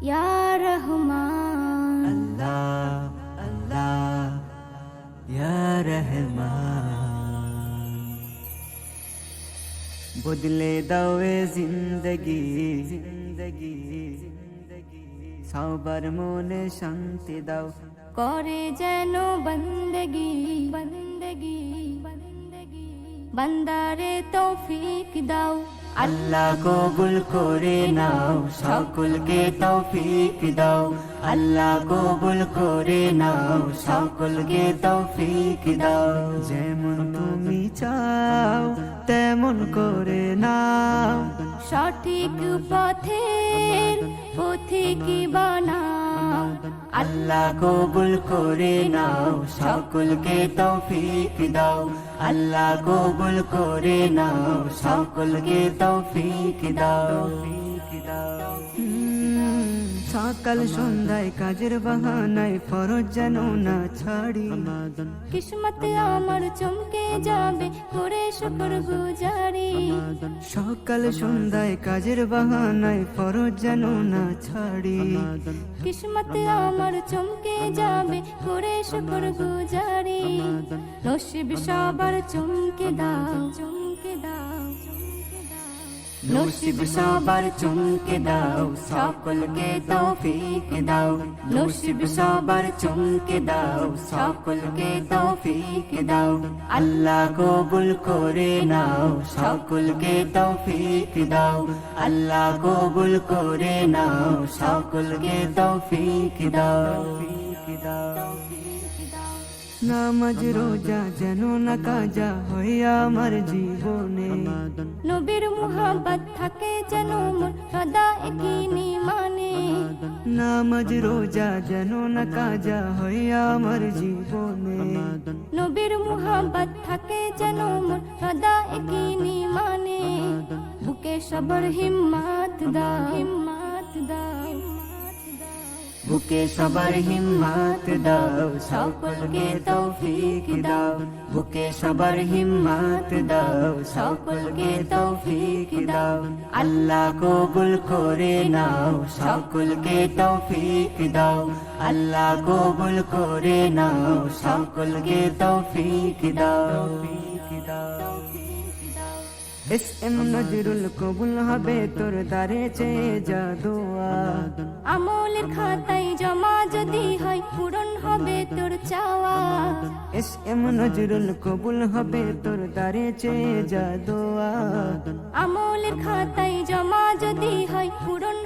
ইয়া রহমান। আল্লাহ আল্লাহ ইয়া রহমান। বদলে দাও এ জিন্দগি জিন্দগি জিন্দগি, সবার মনে শান্তি দাও, করে যেন বন্দগি বন্দগি বন্দগি, বান্দারে তৌফিক দাও। আল্লাহ কবুল করে নাও, সকলকে তৌফিক দাও। আল্লাহ কবুল করে নাও, সকলকে তৌফিক দাও। যেমন তুমি চাও তেমন করে নাও, সঠিক পথের পথিক বানাও। আল্লাহ কবুল করে নাও, সকলকে তৌফিক দাও। আল্লাহ কবুল করে নাও, সকলকে তৌফিক দাও। সকাল সন্ধ্যায় কাজের বাহানায় ফরজ যেন না ছাড়ি, কিসমতে আমার চমকে যাবে করে শুকর গুজারি। সকাল সন্ধ্যায় কাজের বাহানায় ফরজ যেন না ছাড়ি, কিসমতে আমার চমকে যাবে করে শুকর গুজারি। নসিব সবার চমকে দাও চমকে দাও, নসিব সবার চমকে দাও, সকলকে তৌফিক দাও। নসিব সবার চমকে দাও, সকলকে তৌফিক দাও। আল্লাহ কবুল করে নাও, সকলকে তৌফিক দাও। আল্লাহ কবুল করে নাও, সকলকে তৌফিক দাও। নামাজ রোজা যেন না কাজা হইয়া আমার জীবনে, নবীর মুহাব্বত থাকে যেন মোর সদা একই মানে। নামাজ রোজা যেন না কাজা হইয়া আমার জীবনে, নবীর মুহাব্বত থাকে যেন মোর সদা একই মানে। বুকে সবার হিম্মত দাও হিম্মত দাও, বুকে সবার হিম্মত দাও, সকলকে তৌফিক দাও। বুকে সবার হিম্মত দাও, সকলকে তৌফিক দাও। আল্লাহ কবুল করে নাও, সকলকে তৌফিক দাও। আল্লাহ কবুল করে নাও, সকলকে তৌফিক দাও। এস এম নজরুল কবুল হবে তোর দারে চেয়ে যা দোয়া, আমলের খাতায় জমা যদি হয় পূরণ হবে তোর চাওয়া। এস এম নজরুল কবুল হবে তোর দারে চেয়ে যা দোয়া, আমলের খাতায় জমা যদি হয় পূরণ